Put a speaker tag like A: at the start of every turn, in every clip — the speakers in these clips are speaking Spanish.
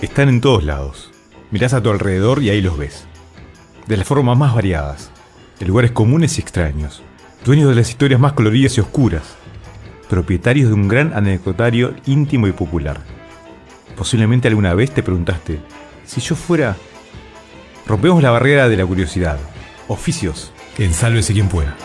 A: Están en todos lados. Mirás a tu alrededor y ahí los ves. De las formas más variadas, de lugares comunes y extraños, dueños de las historias más coloridas y oscuras, propietarios de un gran anecdotario íntimo y popular. Posiblemente alguna vez te preguntaste, si yo fuera... Rompemos la barrera de la curiosidad. Oficios en Sálvese quien pueda.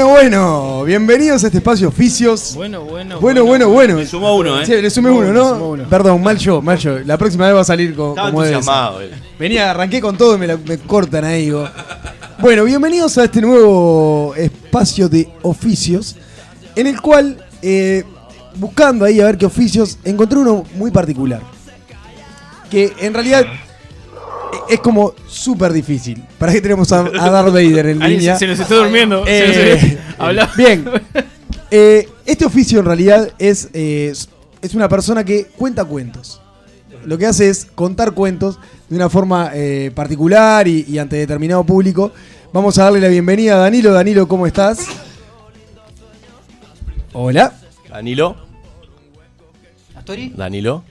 B: Bueno. Bienvenidos a este espacio Oficios. Bueno.
C: Le sumó uno,
B: Sí, le sumé uno, ¿no? Perdón, mal yo. La próxima vez va a salir como debe ser. Arranqué con todo y me cortan ahí. Bueno, bienvenidos a este nuevo espacio de oficios, en el cual, buscando ahí a ver qué oficios, encontré uno muy particular. Que en realidad... es como súper difícil. ¿Para qué tenemos a Darth Vader en línea?
D: Se nos está durmiendo.
B: Bien. Este oficio en realidad es una persona que cuenta cuentos. Lo que hace es contar cuentos de una forma particular y ante determinado público. Vamos a darle la bienvenida a Danilo. Danilo, ¿cómo estás? Hola.
C: Danilo.
E: ¿Astori?
C: Danilo.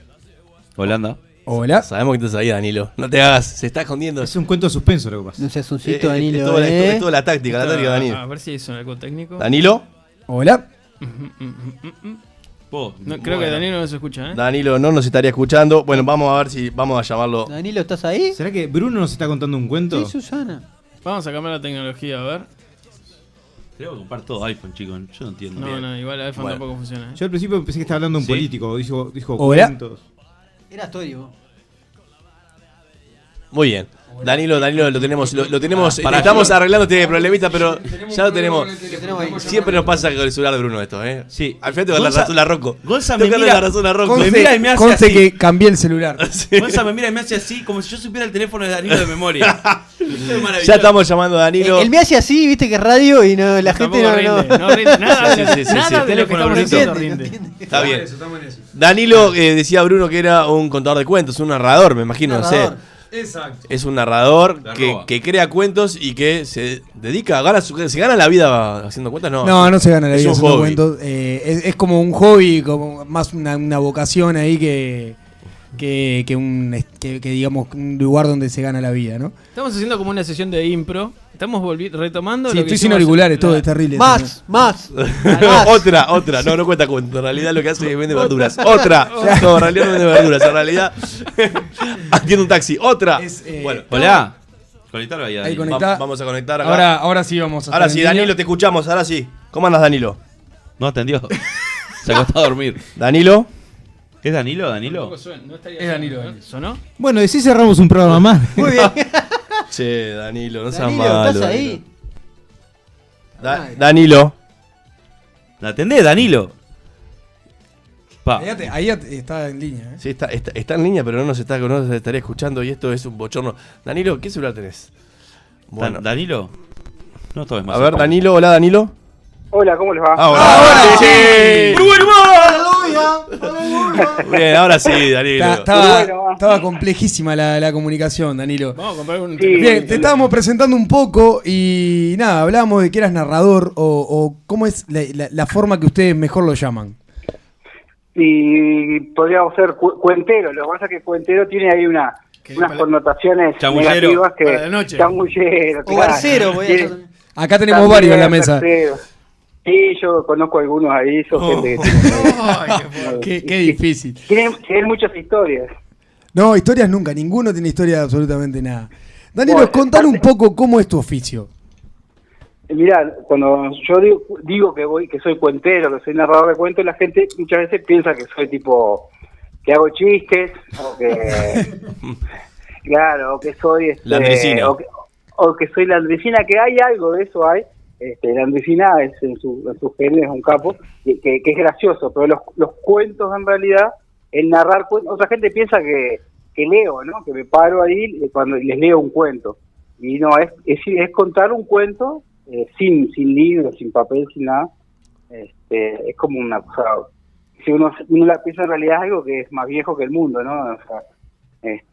C: Holanda.
B: Hola.
C: Sabemos que estás ahí, Danilo. No te hagas, se está escondiendo.
D: Es un cuento de suspenso lo que pasa.
E: No seas un cito, Danilo.
C: Es toda la táctica, la táctica, Danilo.
D: A ver si es algo técnico.
C: Danilo.
B: Hola.
D: Creo que Danilo no se escucha, ¿eh?
C: Danilo no nos estaría escuchando. Bueno, vamos a ver si vamos a llamarlo.
E: Danilo, ¿estás ahí?
D: ¿Será que Bruno nos está contando un cuento?
E: Sí, Susana.
D: Vamos a cambiar la tecnología, a ver.
F: Tengo que comprar todo iPhone, chicos. Yo no entiendo.
D: No, igual el iPhone tampoco funciona.
G: Yo al principio pensé que estaba hablando un político. Dijo
B: Hola.
G: cuentos.
E: Era Astori, vos.
C: Muy bien. Danilo, lo tenemos, estamos arreglando este problemita, pero ya lo tenemos. Siempre nos pasa con el celular de Bruno esto, ¿eh?
F: Sí.
C: Al frente de la razón a Rocco.
F: Gonza me mira,
C: la razón a Rocco.
F: me mira y me hace
B: Conste
F: así.
B: que cambié el celular.
C: Sí.
F: Gonza me mira y me hace así, como si yo supiera el teléfono de Danilo de memoria. Es maravilloso.
C: Ya estamos llamando a Danilo.
E: Él me hace así, viste que es radio y no, la gente no
D: rinde nada.
C: Sí.
D: Nada de lo que estamos haciendo rinde.
C: Está bien. Danilo decía Bruno que era un contador de cuentos, un narrador, me imagino, no sé.
G: Exacto.
C: Es un narrador que crea cuentos y que se dedica, se gana la vida haciendo cuentos, no.
B: No se gana la vida
C: un
B: haciendo
C: hobby.
B: cuentos. Es como un hobby, como más una vocación ahí que digamos un lugar donde se gana la vida, ¿no?
D: Estamos haciendo como una sesión de impro. Estamos retomando.
B: Sí,
D: lo que
B: estoy sin
D: hicimos
B: auriculares, todo es terrible.
E: Más.
C: Otra. No cuenta cuento. En realidad lo que hace es vende verduras. Otra. No, en realidad no vende verduras. En realidad atiende un taxi. Otra.
F: Bueno, hola. Conectalo ahí,
B: Ahí
F: Danilo.
B: conectá.
C: Vamos a conectar acá.
B: Ahora sí vamos a
C: Ahora
B: estar
C: sí,
B: en línea.
C: Danilo, te escuchamos. Ahora sí. ¿Cómo andas, Danilo?
F: No atendió. Se acostó a dormir.
C: Danilo.
F: ¿Es Danilo? ¿Danilo?
B: Es Danilo.
D: ¿Sonó?
G: Bueno, y si cerramos un programa más.
E: Muy bien.
C: Che, Danilo, no seas
E: Danilo,
C: malo.
E: ¿estás ahí?
C: Danilo.
F: ¿La atendés, Danilo? Pa.
B: Ahí está en línea.
C: Sí, está en línea, pero no nos estaría escuchando y esto es un bochorno. Danilo, ¿qué celular tenés? Bueno.
F: ¿Danilo? No tomes más.
C: A ver, Danilo, hola, Danilo.
H: Hola, ¿cómo les va?
C: Ahora sí. Bien, ahora sí, Danilo.
B: Estaba complejísima la comunicación, Danilo.
D: Vamos a comprar un...
B: Bien, te estábamos presentando un poco y nada, hablábamos de que eras narrador o cómo es la forma que ustedes mejor lo llaman.
H: Y podríamos ser cuentero. Lo que pasa es que cuentero tiene ahí unas connotaciones
F: Chamullero.
H: negativas que...
D: Para la noche.
H: Chamullero.
E: O barcero, voy a
H: Tiene-
E: hacer.
B: Acá tenemos varios en la mesa.
H: tercero. Sí, yo conozco algunos ahí, son gente que
B: Qué difícil.
H: tienen muchas historias.
B: No, historias nunca, ninguno tiene historia de absolutamente nada. Danilo,
H: Bueno,
B: contanos un poco cómo es tu oficio.
H: Mirá, cuando yo digo que soy cuentero, que soy narrador de cuentos, la gente muchas veces piensa que soy tipo, que hago chistes, o que... claro, o que soy...
C: La Andresina.
H: o que soy la Andresina, que hay algo de eso, hay. Landry Sinades en su género es un capo, que es gracioso, pero los cuentos en realidad, el narrar cuentos, otra gente piensa que leo, ¿no? Que me paro ahí cuando les leo un cuento. Y no, es contar un cuento sin libro, sin papel, sin nada. Es como una cosa. Si uno la piensa en realidad es algo que es más viejo que el mundo, ¿no? O sea,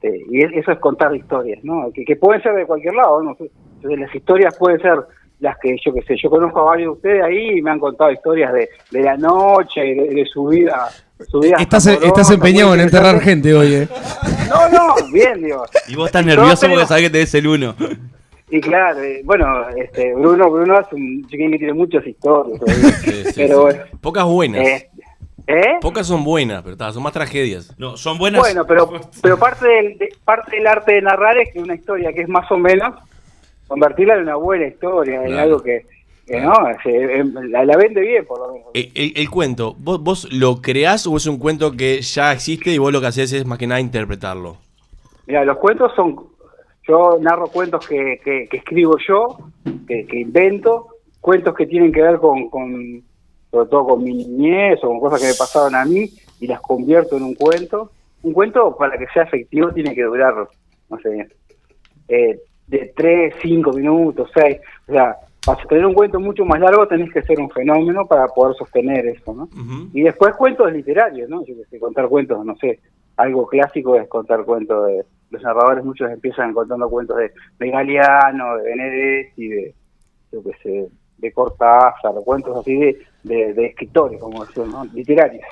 H: y eso es contar historias, ¿no? Que pueden ser de cualquier lado, ¿no? Entonces, las historias pueden ser las que, yo qué sé, yo conozco a varios de ustedes ahí y me han contado historias de la noche y de su vida.
B: Estás empeñado en enterrar gente hoy,
H: No, bien, digo.
F: Y vos estás nervioso porque sabés que tenés el uno.
H: Y claro, bueno, Bruno es un chiquín que tiene muchas historias.
C: Sí,
H: pero
C: sí. Pocas buenas.
H: ¿Eh?
C: Pocas son buenas, pero son más tragedias.
F: No, son buenas.
H: Bueno, pero parte del arte de narrar es que una historia que es más o menos, convertirla en una buena historia, en algo que no, la vende bien, por lo menos.
C: El cuento, ¿vos lo creás o es un cuento que ya existe y vos lo que haces es más que nada interpretarlo?
H: Mira, los cuentos yo narro cuentos que escribo yo, que invento, cuentos que tienen que ver con sobre todo con mi niñez o con cosas que me pasaron a mí, y las convierto en un cuento. Un cuento, para que sea efectivo, tiene que durar, no sé, de 3, 5 minutos, 6. O sea, para tener un cuento mucho más largo tenés que ser un fenómeno para poder sostener eso, ¿no? Uh-huh. Y después cuentos literarios, ¿no? Yo que sé, contar cuentos, no sé, algo clásico es contar cuentos de... Los narradores muchos empiezan contando cuentos de Galeano, de Benedetti, de, yo que sé, de Cortázar, cuentos así de escritores, como decían, ¿no? Literarios.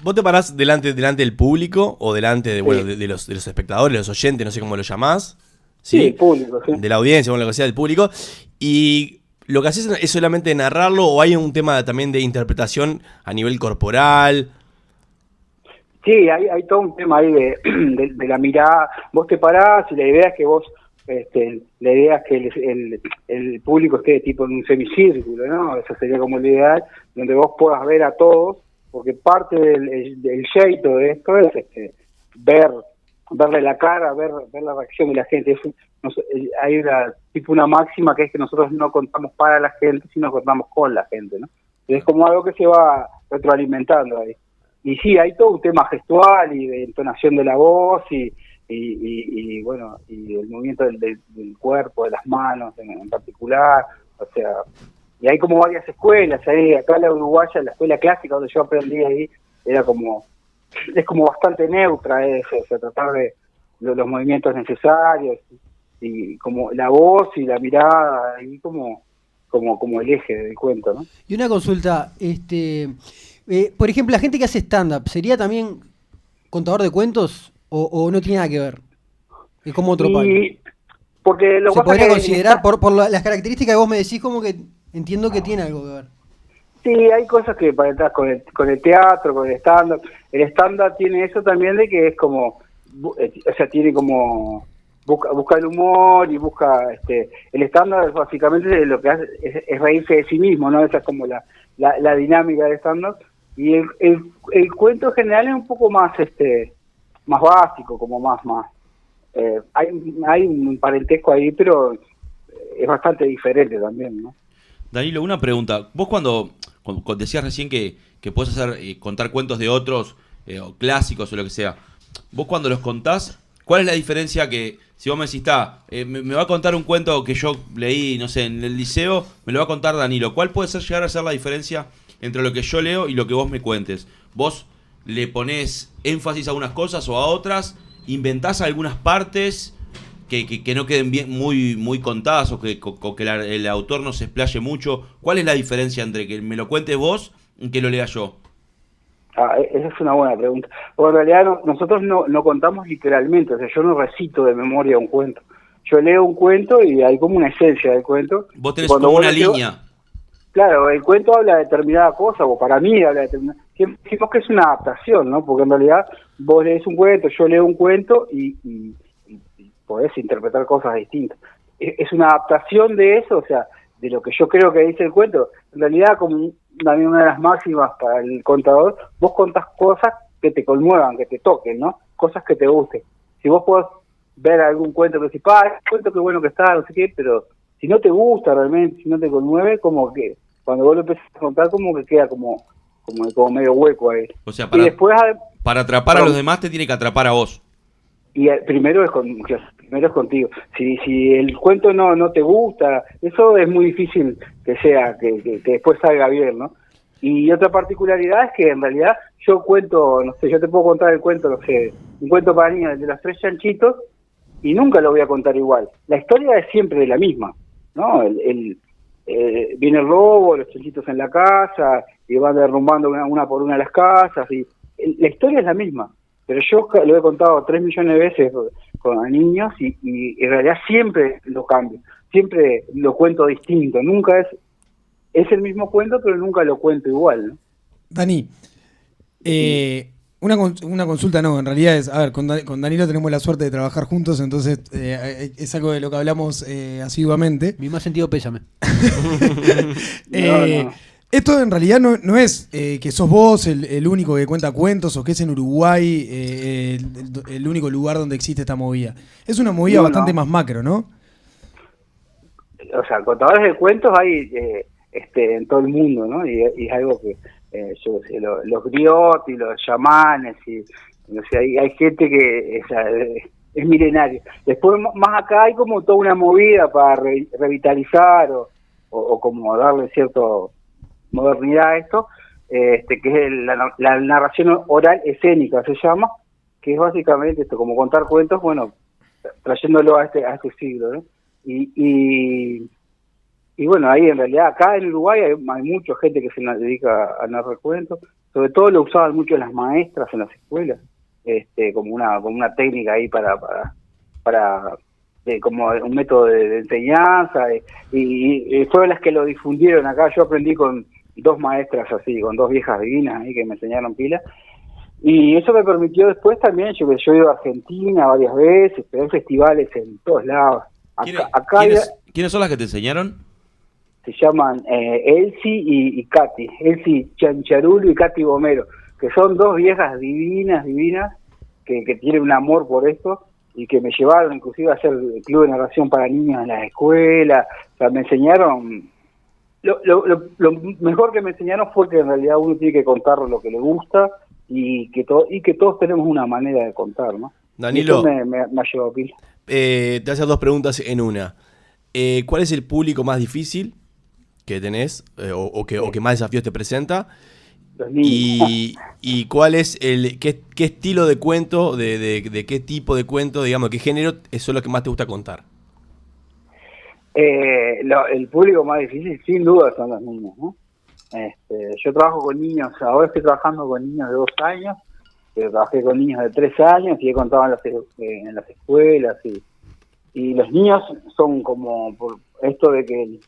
C: ¿Vos te parás delante del público o delante de los espectadores, los oyentes, no sé cómo lo llamás?
H: Sí, el público, sí.
C: De la audiencia, bueno, lo que sea, del público. Y lo que haces es solamente narrarlo, o hay un tema también de interpretación a nivel corporal.
H: Sí, hay todo un tema ahí de la mirada. Vos te parás y la idea es que vos, la idea es que el público esté tipo en un semicírculo, ¿no? Eso sería como lo ideal, donde vos puedas ver a todos, porque parte del jeito de esto es verle la cara, ver la reacción de la gente. Hay una máxima que es que nosotros no contamos para la gente, sino contamos con la gente, ¿no? Es como algo que se va retroalimentando ahí. Y sí, hay todo un tema gestual y de entonación de la voz y bueno, y el movimiento del cuerpo, de las manos en particular, o sea, y hay como varias escuelas ahí. Acá la uruguaya, la escuela clásica donde yo aprendí ahí, es como bastante neutra, o sea, tratar de los movimientos necesarios y como la voz y la mirada ahí como el eje del cuento, ¿no?
E: Y una consulta, por ejemplo, la gente que hace stand-up, ¿sería también contador de cuentos o no tiene nada que ver? Es como otro palo.
H: Porque
E: se podría considerar, por las características que vos me decís, como que entiendo que tiene algo que ver.
H: Sí, hay cosas que para entrar con el teatro, con el stand-up. El stand-up tiene eso también de que es como, o sea, tiene como... Busca el humor y busca... el stand-up básicamente lo que hace es reírse de sí mismo, ¿no? Esa es como la dinámica del stand-up. Y el cuento en general es un poco más más básico, como más hay un parentesco ahí, pero es bastante diferente también, ¿no?
F: Danilo, una pregunta. Vos cuando decías recién que podés contar cuentos de otros, o clásicos o lo que sea, vos cuando los contás, ¿cuál es la diferencia que, si vos me decís, me va a contar un cuento que yo leí, no sé, en el liceo, me lo va a contar Danilo? ¿Cuál puede llegar a ser la diferencia entre lo que yo leo y lo que vos me cuentes? ¿Vos le ponés énfasis a unas cosas o a otras? ¿Inventás algunas partes que no queden bien muy contadas o que el autor no se explaye mucho? ¿Cuál es la diferencia entre que me lo cuentes vos y que lo lea yo?
H: Esa es una buena pregunta. Porque en realidad nosotros no contamos literalmente, o sea, yo no recito de memoria un cuento. Yo leo un cuento y hay como una esencia del cuento.
F: Vos tenés como una línea.
H: Claro, el cuento habla de determinada cosa, o para mí habla de determinada... Decimos que es una adaptación, ¿no? Porque en realidad vos lees un cuento, yo leo un cuento y podés interpretar cosas distintas. Es una adaptación de eso, o sea, de lo que yo creo que dice el cuento. En realidad, como también una de las máximas para el contador, vos contás cosas que te conmuevan, que te toquen, ¿no? Cosas que te gusten. Si vos podés ver algún cuento que decís, cuento qué bueno que está, no sé qué, pero si no te gusta realmente, si no te conmueve, como que cuando vos lo empezás a contar, como que queda como medio hueco ahí.
F: O sea,
H: Y después,
F: para atrapar a los demás te tiene que atrapar a vos.
H: y primero es contigo. Si el cuento no te gusta, eso es muy difícil que después salga bien, ¿no? Y otra particularidad es que en realidad yo cuento, no sé, yo te puedo contar el cuento, no sé, un cuento para niños, el de los 3 chanchitos, y nunca lo voy a contar igual. La historia es siempre la misma, ¿no? Viene el robo, los chanchitos en la casa, y van derrumbando una por una las casas, y la historia es la misma. Pero yo lo he contado 3 millones de veces con niños y en realidad siempre lo cambio, siempre lo cuento distinto, nunca es el mismo cuento, pero nunca lo cuento igual, ¿no?
B: Dani, una consulta no, en realidad es, a ver, con Danilo tenemos la suerte de trabajar juntos, entonces es algo de lo que hablamos asiduamente.
E: Mi más sentido pésame.
H: No.
B: Esto en realidad no es que sos vos el único que cuenta cuentos o que es en Uruguay el único lugar donde existe esta movida. Es una movida bastante más macro, ¿no?
H: O sea, contadores de cuentos hay en todo el mundo, ¿no? Y es algo que, yo sé, los griots y los chamanes, y o sea, hay gente que es milenario. Después, más acá hay como toda una movida para revitalizar o como darle cierto modernidad a esto, que es la narración oral escénica, se llama, que es básicamente esto, como contar cuentos, bueno, trayéndolo a este siglo, ¿no? Y bueno, ahí en realidad, acá en Uruguay hay mucha gente que se dedica a narrar cuentos, sobre todo lo usaban mucho las maestras en las escuelas, como una técnica ahí para como un método de enseñanza, y fueron las que lo difundieron acá. Yo aprendí con 2 maestras así, con 2 viejas divinas ahí que me enseñaron pila, y eso me permitió después también, yo he ido a Argentina varias veces, pero hay festivales en todos lados.
F: ¿Quiénes son las que te enseñaron?
H: Se llaman Elsie y Katy, Elsie Chancharulo y Katy Bomero, que son 2 viejas divinas, que tienen un amor por esto, y que me llevaron inclusive a hacer el club de narración para niños en las escuelas. O sea, me enseñaron, lo mejor que me enseñaron fue que en realidad uno tiene que contar lo que le gusta, y que todos tenemos una manera de contar, ¿no?
C: Danilo,
H: me ha llevado pila.
C: Te hacer 2 preguntas en una. ¿Cuál es el público más difícil que tenés o que más desafíos te presenta?
H: Los niños.
C: Y cuál es qué estilo de cuento, de qué tipo de cuento, digamos, qué género es lo que más te gusta contar?
H: El público más difícil sin duda son los niños, ¿no? Yo trabajo con niños, ahora estoy trabajando con niños de 2 años, pero trabajé con niños de 3 años y he contado en las escuelas, y los niños son como por esto de que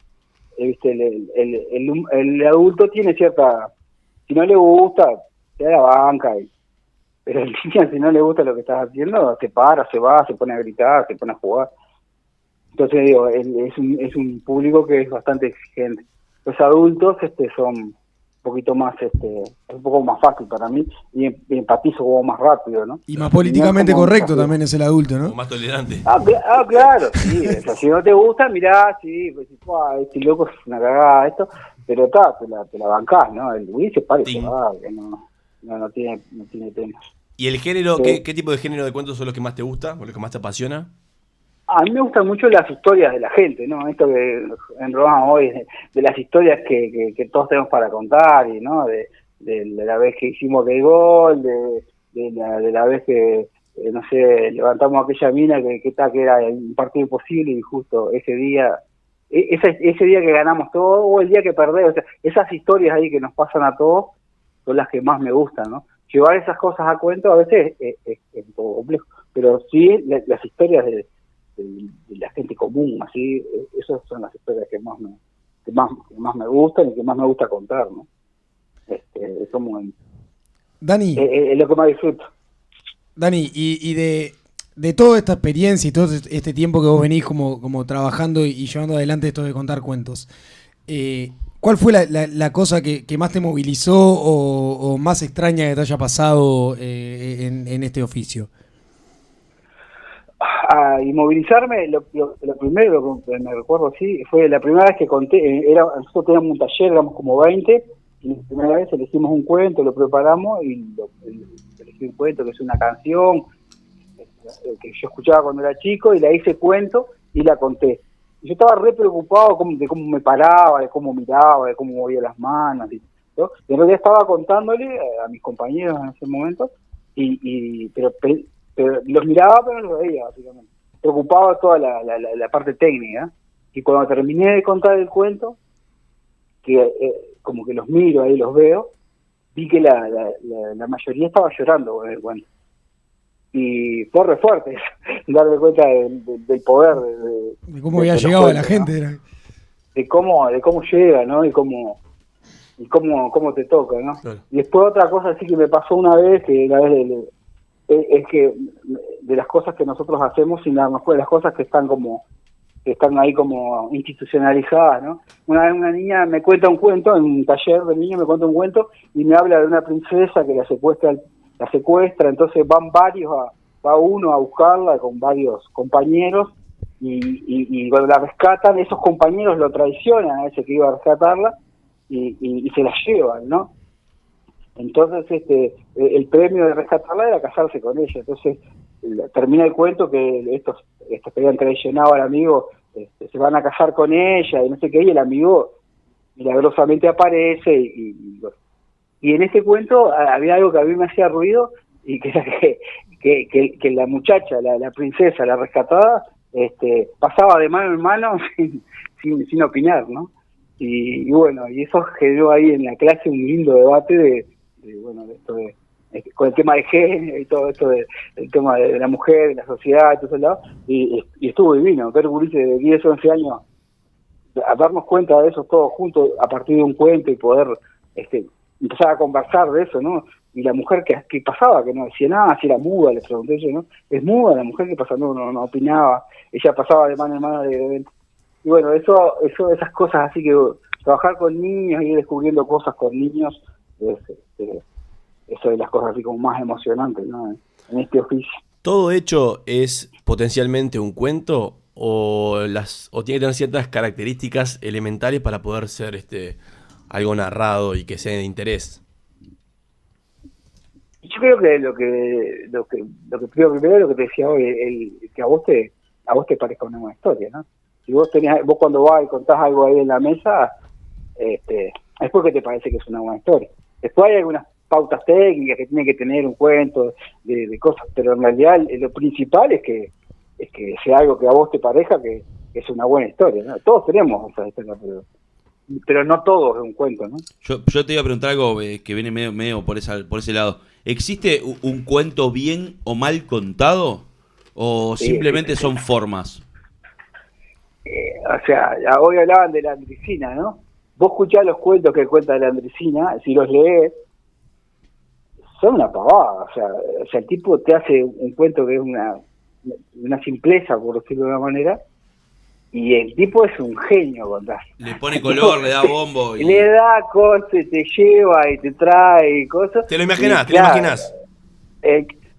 H: el adulto tiene cierta, si no le gusta, se da la banca, pero el niño, si no le gusta lo que estás haciendo, se para, se va, se pone a gritar, se pone a jugar. Entonces digo, es un público que es bastante exigente. Los adultos son un poquito más, es un poco más fácil para mí, y empatizo como más rápido, ¿no?
B: Y más políticamente correcto también es el adulto, ¿no?
C: O más tolerante.
H: Claro, sí. O sea, si no te gusta, mirá, sí, pues, este loco es una cagada esto, pero te la bancás, ¿no? El Luis se para y se va, que no tiene temas.
C: ¿Y el género, qué tipo de género de cuentos son los que más te gusta o los que más te apasiona?
H: A mí me gustan mucho las historias de la gente, ¿no? Esto que enrolamos hoy, de las historias que todos tenemos para contar, y ¿no? De la vez que hicimos el gol, de la vez que, no sé, levantamos aquella mina que era un partido imposible, y justo ese día que ganamos todo, o el día que perdemos, o sea, esas historias ahí que nos pasan a todos son las que más me gustan, ¿no? Llevar esas cosas a cuento a veces es un poco complejo, pero sí las historias de la gente común, así, esas son las historias que más me gustan y que más me gusta contar, ¿no? Es como
B: Dani,
H: es lo que más disfruto.
B: Dani, y de toda esta experiencia y todo este tiempo que vos venís como trabajando y llevando adelante esto de contar cuentos, ¿cuál fue la cosa que más te movilizó o más extraña que te haya pasado en este oficio?
H: a inmovilizarme, lo primero que me recuerdo así, fue la primera vez que conté, nosotros teníamos un taller, éramos como 20, y la primera vez elegimos un cuento, lo preparamos y elegí un cuento que es una canción que yo escuchaba cuando era chico y la hice cuento y la conté. Y yo estaba re preocupado de cómo me paraba, de cómo miraba, de cómo movía las manos, ¿no? Y en realidad estaba contándole a mis compañeros en ese momento, pero los miraba pero no los veía, básicamente. Preocupaba toda la parte técnica. Y cuando terminé de contar el cuento, que como que los miro ahí, los veo, vi que la mayoría estaba llorando con el cuento. Y fue re fuerte darme cuenta del poder
B: de cómo había llegado a la gente, ¿no?
H: de cómo llega, ¿no? Y cómo te toca, ¿no? Claro. Y después otra cosa así que me pasó una vez, que la vez es que de las cosas que nosotros hacemos, y nada más de las cosas que están ahí como institucionalizadas, ¿no? Una vez una niña me cuenta un cuento, en un taller de niños me cuenta un cuento y me habla de una princesa que la secuestra, entonces va uno a buscarla con varios compañeros y cuando la rescatan, esos compañeros lo traicionan a ese que iba a rescatarla y se la llevan, ¿no? Entonces el premio de rescatarla era casarse con ella. Entonces termina el cuento que estos que habían traicionado al amigo se van a casar con ella y no sé qué, y el amigo milagrosamente aparece y en este cuento había algo que a mí me hacía ruido, y que era que la muchacha, la princesa, la rescatada, pasaba de mano en mano sin opinar, ¿no? Y bueno, y eso generó ahí en la clase un lindo debate de esto con el tema de género y todo esto el tema de la mujer, de la sociedad, y todo eso, y estuvo divino, ver gurises de 10, 11 años, a darnos cuenta de eso todos juntos a partir de un cuento y poder empezar a conversar de eso, ¿no? Y la mujer que pasaba, que no decía nada, si era muda, le pregunté yo, ¿no? Es muda la mujer que pasa, no opinaba, ella pasaba de mano en mano y bueno, esas cosas así que trabajar con niños y ir descubriendo cosas con niños, eso de las cosas así como más emocionantes, ¿no? En este oficio.
C: ¿Todo hecho es potencialmente un cuento o tiene que tener ciertas características elementales para poder ser algo narrado y que sea de interés?
H: Yo creo que lo que primero lo que te decía hoy, que a vos te parezca una buena historia, ¿no? Si vos cuando vas y contás algo ahí en la mesa, es porque te parece que es una buena historia. Después hay algunas pautas técnicas que tiene que tener un cuento de cosas, pero en realidad lo principal es que sea algo que a vos te parezca que es una buena historia, ¿no? Todos tenemos esa historia, pero no todo es un cuento, ¿no?
F: Yo te iba a preguntar algo que viene medio por ese lado. ¿Existe un cuento bien o mal contado? ¿O simplemente son formas?
H: O sea, hoy hablaban de la Andresina, ¿no? Vos escuchás los cuentos que cuenta la Andresina, si los lees, son una pavada. O sea, el tipo te hace un cuento que es una simpleza, por decirlo de una manera, y el tipo es un genio contás.
F: Le pone color, le da bombo.
H: Le da cosas, te lleva y te trae cosas.
C: Te lo imaginás,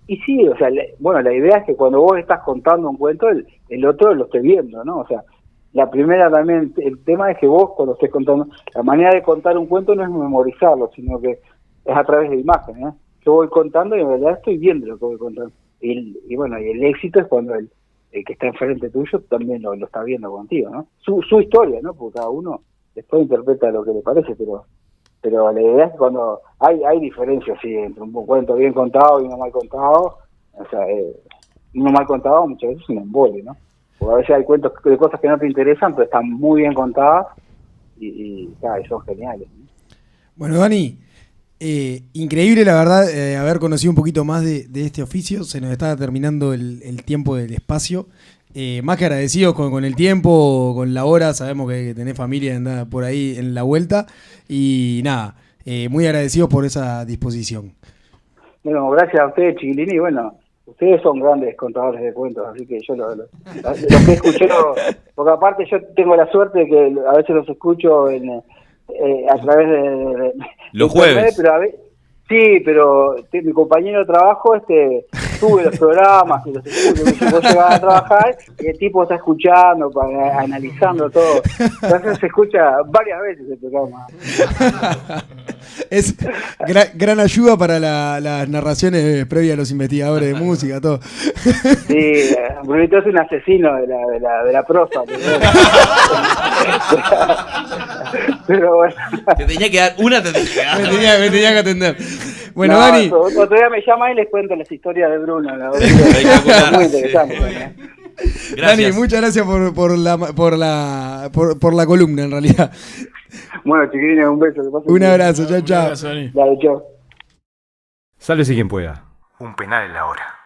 H: Y sí, o sea, la idea es que cuando vos estás contando un cuento, el otro lo esté viendo, ¿no? O sea, la primera también, el tema es que vos cuando estés contando, la manera de contar un cuento no es memorizarlo, sino que es a través de imágenes, ¿eh? Yo voy contando y en realidad estoy viendo lo que voy contando. Y bueno, y el éxito es cuando el que está enfrente tuyo también lo está viendo contigo, ¿no? Su historia, ¿no? Porque cada uno después interpreta lo que le parece, pero la idea es que cuando hay diferencias, sí, entre un cuento bien contado y uno mal contado. O sea, uno mal contado muchas veces es un embole, ¿no? Porque a veces hay cuentos de cosas que no te interesan, pero están muy bien contadas y son geniales, ¿no?
B: Bueno, Dani, increíble la verdad haber conocido un poquito más de este oficio. Se nos está terminando el tiempo del espacio. Más que agradecidos con el tiempo, con la hora. Sabemos que tenés familia anda por ahí en la vuelta. Y nada, muy agradecidos por esa disposición.
H: Bueno, gracias a ustedes, chiquilines. Y bueno, ustedes son grandes contadores de cuentos, así que yo lo que escuché, porque aparte yo tengo la suerte de que a veces los escucho a través de
F: los jueves.
H: Pero sí, pero mi compañero de trabajo sube los programas y los escucha. Vos llegás a trabajar y el tipo está escuchando, analizando todo. Entonces se escucha varias veces el programa.
B: Es gran ayuda para las narraciones previas a los investigadores de música, todo.
H: Sí, Brunito es un asesino de la prosa. Pero bueno.
F: Te tenía que dar una, te tenía que dar.
B: Me tenía que atender. Bueno,
H: No,
B: Dani.
H: Otro día me llama y les cuento las historias de Bruno. Muy interesante.
F: Gracias.
B: Dani, muchas gracias por la columna, en realidad.
H: Bueno, chiquilines, un beso.
B: Un abrazo, chao, chao.
H: Dale, chao.
A: Sálvese quien pueda. Un penal en la hora.